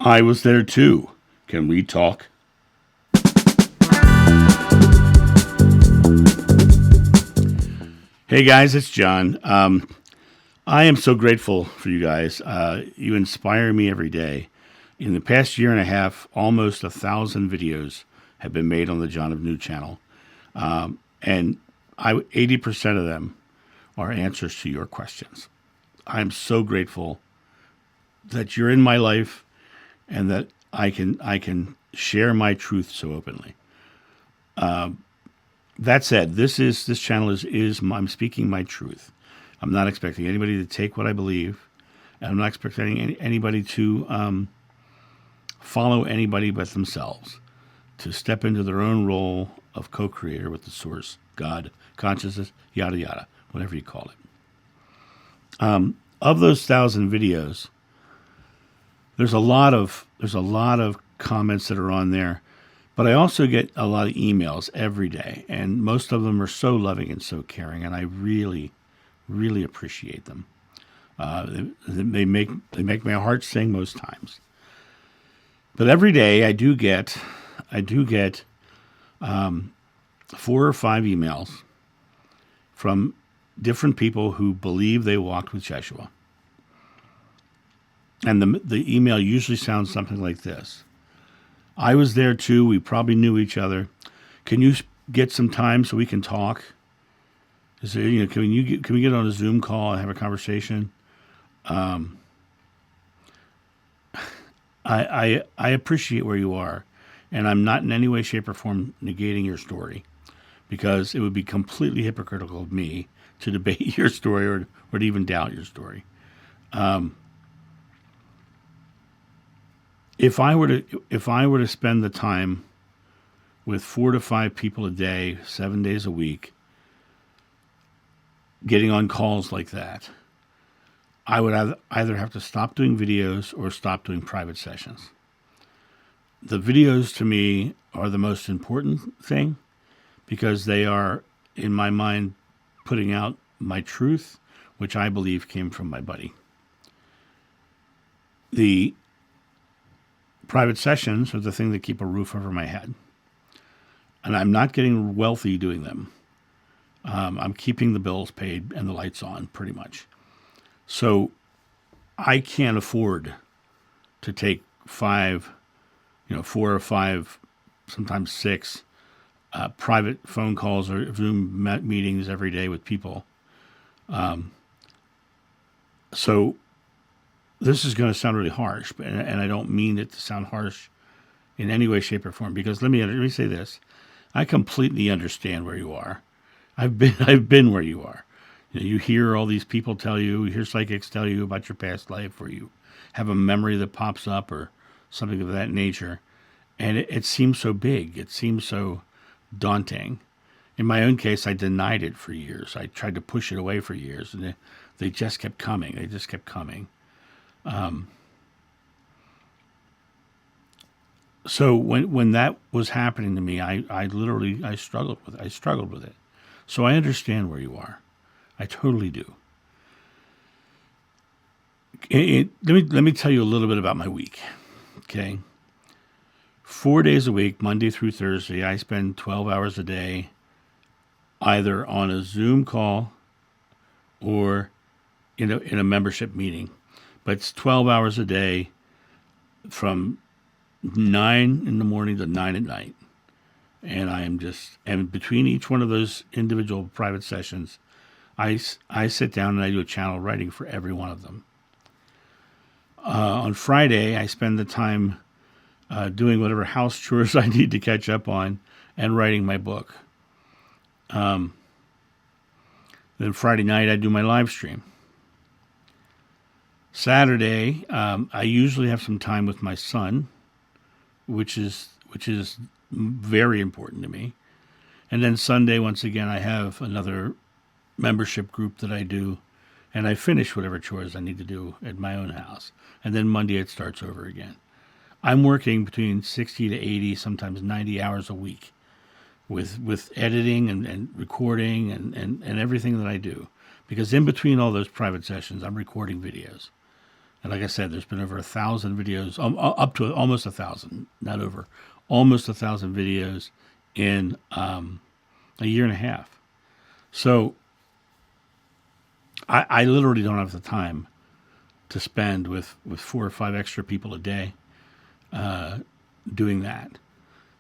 I was there too. Can we talk? Hey guys, it's John. I am so grateful for you guys. You inspire me every day. In the past year and a half, almost 1,000 videos have been made on the John of New channel. And 80% of them are answers to your questions. I'm so grateful that you're in my life and that I can share my truth so openly. That said, this channel is I'm speaking my truth. I'm not expecting anybody to take what I believe, and I'm not expecting anybody to follow anybody but themselves, to step into their own role of co-creator with the source, God, consciousness, yada yada, whatever you call it. Of those 1,000 videos, there's a lot of comments that are on there, but I also get a lot of emails every day, and most of them are so loving and so caring, and I really, really appreciate them. They make my heart sing most times. But every day I do get 4 or 5 emails from different people who believe they walked with Yeshua. And the email usually sounds something like this. I was there too. We probably knew each other. Can you get some time so we can talk? Is there, can we get on a Zoom call and have a conversation? I appreciate where you are, and I'm not in any way, shape, or form negating your story, because it would be completely hypocritical of me to debate your story or to even doubt your story. If I were to spend the time with 4 to 5 people a day, 7 days a week, getting on calls like that, I would either have to stop doing videos or stop doing private sessions. The videos to me are the most important thing because they are, in my mind, putting out my truth, which I believe came from my buddy. The private sessions are the thing that keep a roof over my head. And I'm not getting wealthy doing them. I'm keeping the bills paid and the lights on, pretty much. So I can't afford to take 4 or 5, sometimes 6 private phone calls or Zoom meetings every day with people. So this is going to sound really harsh, and I don't mean it to sound harsh in any way, shape, or form. Because let me say this: I completely understand where you are. I've been where you are. You hear all these people tell you, you hear psychics tell you about your past life, or you have a memory that pops up, or something of that nature, and it seems so big. It seems so daunting. In my own case, I denied it for years. I tried to push it away for years, and they just kept coming. They just kept coming. So when that was happening to me, I literally struggled with it. So I understand where you are. I totally do. Let me tell you a little bit about my week. Okay. 4 days a week, Monday through Thursday, I spend 12 hours a day either on a Zoom call or in a membership meeting. But it's 12 hours a day from 9 in the morning to 9 at night. And and between each one of those individual private sessions, I sit down and I do a channel writing for every one of them. On Friday, I spend the time doing whatever house chores I need to catch up on and writing my book. Then Friday night, I do my live stream. Saturday, I usually have some time with my son, which is very important to me. And then Sunday, once again, I have another membership group that I do, and I finish whatever chores I need to do at my own house. And then Monday, it starts over again. I'm working between 60 to 80, sometimes 90 hours a week with editing and recording and everything that I do. Because in between all those private sessions, I'm recording videos. And like I said, there's been over 1,000 videos, up to almost 1,000, not over, almost 1,000 videos in a year and a half. So I literally don't have the time to spend with 4 or 5 extra people a day doing that.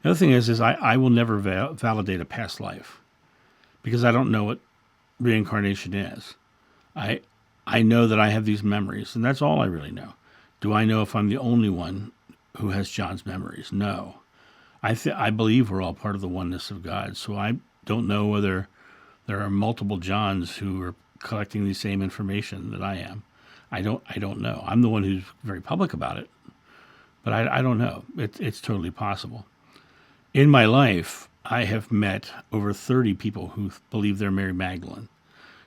The other thing is I will never validate a past life because I don't know what reincarnation is. I know that I have these memories, and that's all I really know. Do I know if I'm the only one who has John's memories? No. I believe we're all part of the oneness of God, so I don't know whether there are multiple Johns who are collecting the same information that I am. I don't know. I'm the one who's very public about it, but I don't know. It's totally possible. In my life, I have met over 30 people who believe they're Mary Magdalene.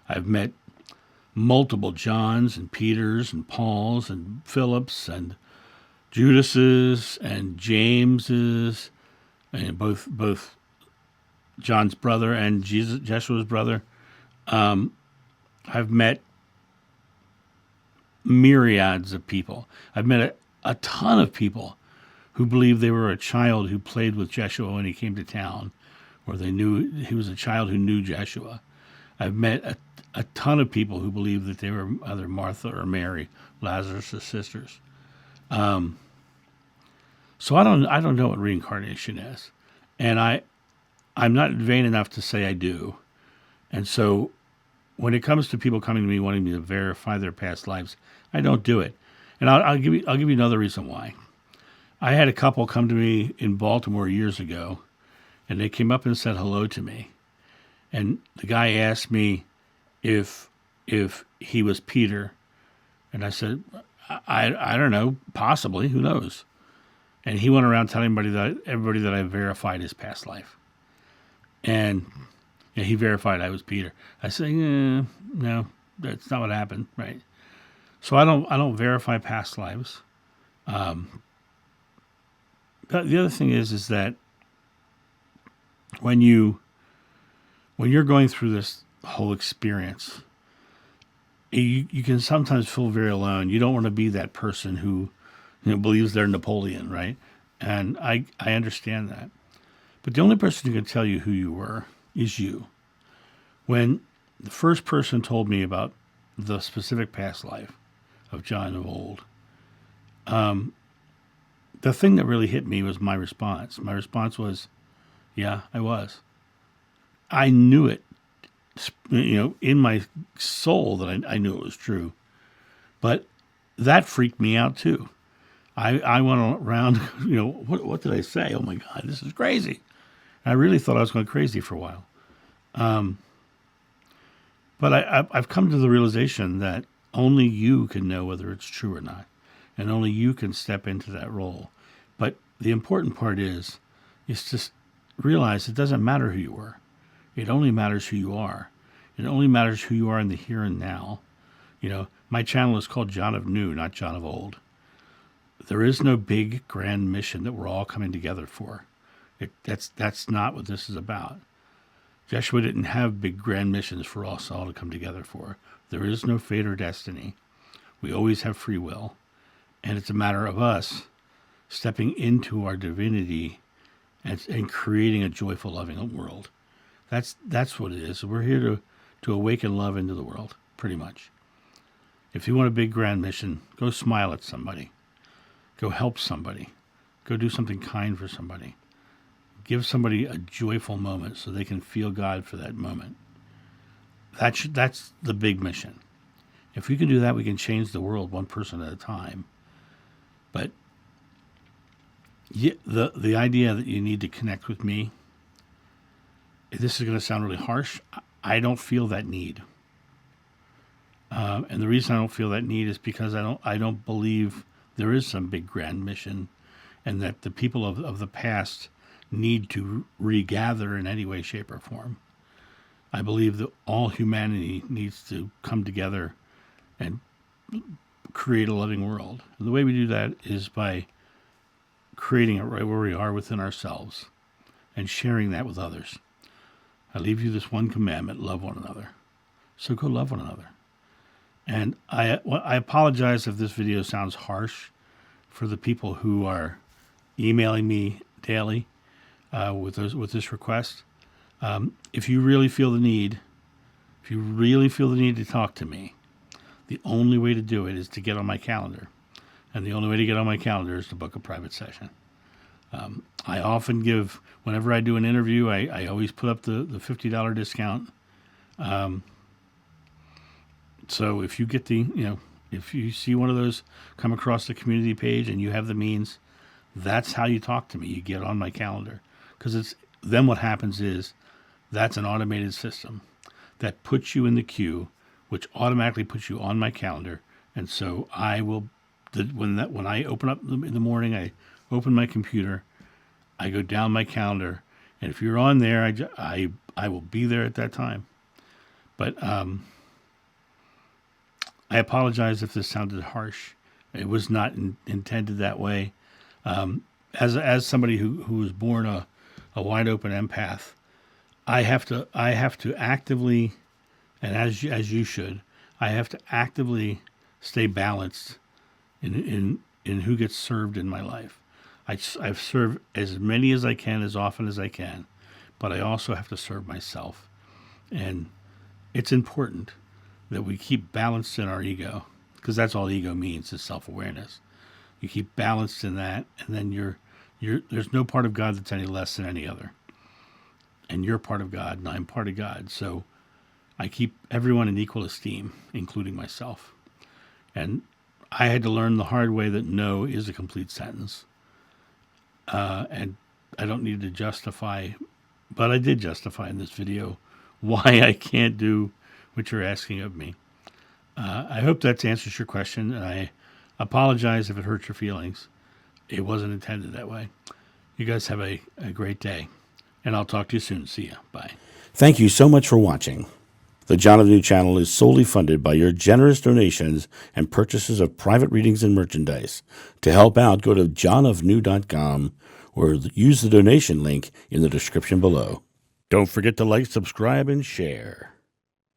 I've met multiple Johns and Peters and Pauls and Philips and Judases and Jameses, and both John's brother and Jeshua's brother. I've met myriads of people. I've met a ton of people who believe they were a child who played with Jeshua when he came to town, or they knew he was a child who knew Jeshua. I've met a ton of people who believe that they were either Martha or Mary, Lazarus' sisters. So I don't know what reincarnation is, and I'm not vain enough to say I do. And so when it comes to people coming to me wanting me to verify their past lives, I don't do it. And I'll give you another reason why. I had a couple come to me in Baltimore years ago, and they came up and said hello to me. And the guy asked me if he was Peter, and I said, I don't know, possibly, who knows? And he went around telling everybody that I verified his past life. And he verified I was Peter. I said, no, that's not what happened, right? So I don't verify past lives. But the other thing is that when you're going through this whole experience, you can sometimes feel very alone. You don't want to be that person who believes they're Napoleon, right? And I understand that. But the only person who can tell you who you were is you. When the first person told me about the specific past life of John of old, the thing that really hit me was my response. My response was, yeah, I was. I knew it, in my soul that I knew it was true. But that freaked me out too. I went around, what did I say? Oh my God, this is crazy. And I really thought I was going crazy for a while. But I've come to the realization that only you can know whether it's true or not. And only you can step into that role. But the important part is to realize it doesn't matter who you were. It only matters who you are. It only matters who you are in the here and now. My channel is called John of New, not John of Old. There is no big grand mission that we're all coming together for. That's not what this is about. Jeshua didn't have big grand missions for us all to come together for. There is no fate or destiny. We always have free will. And it's a matter of us stepping into our divinity and creating a joyful, loving world. That's what it is. We're here to awaken love into the world, pretty much. If you want a big grand mission, go smile at somebody. Go help somebody. Go do something kind for somebody. Give somebody a joyful moment so they can feel God for that moment. That's the big mission. If we can do that, we can change the world one person at a time. But the idea that you need to connect with me, this is going to sound really harsh. I don't feel that need. And the reason I don't feel that need is because I don't believe there is some big grand mission, and that the people of the past need to regather in any way, shape, or form. I believe that all humanity needs to come together and create a loving world. And the way we do that is by creating it right where we are within ourselves and sharing that with others. I leave you this one commandment: love one another. So go love one another. And I apologize if this video sounds harsh for the people who are emailing me daily with this request. If you really feel the need, to talk to me, the only way to do it is to get on my calendar. And the only way to get on my calendar is to book a private session. I often give, whenever I do an interview, I always put up the $50 discount. So if you get if you see one of those come across the community page and you have the means, that's how you talk to me. You get on my calendar. Because then what happens is that's an automated system that puts you in the queue, which automatically puts you on my calendar. And so I will, when I open up in the morning, I open my computer, I go down my calendar, and if you're on there, I will be there at that time. But I apologize if this sounded harsh. It was not intended that way. As somebody who was born a wide open empath, I have to actively, and as you should, I have to actively stay balanced in who gets served in my life. I've served as many as I can, as often as I can, but I also have to serve myself. And it's important that we keep balanced in our ego, because that's all ego means, is self-awareness. You keep balanced in that, and then there's no part of God that's any less than any other. And you're part of God, and I'm part of God. So I keep everyone in equal esteem, including myself. And I had to learn the hard way that no is a complete sentence. And I don't need to justify, but I did justify in this video why I can't do what you're asking of me. I hope that answers your question, and I apologize if it hurts your feelings. It wasn't intended that way. You guys have a great day, and I'll talk to you soon. See ya. Bye. Thank you so much for watching. The John of New channel is solely funded by your generous donations and purchases of private readings and merchandise. To help out, go to johnofnew.com or use the donation link in the description below. Don't forget to like, subscribe, and share.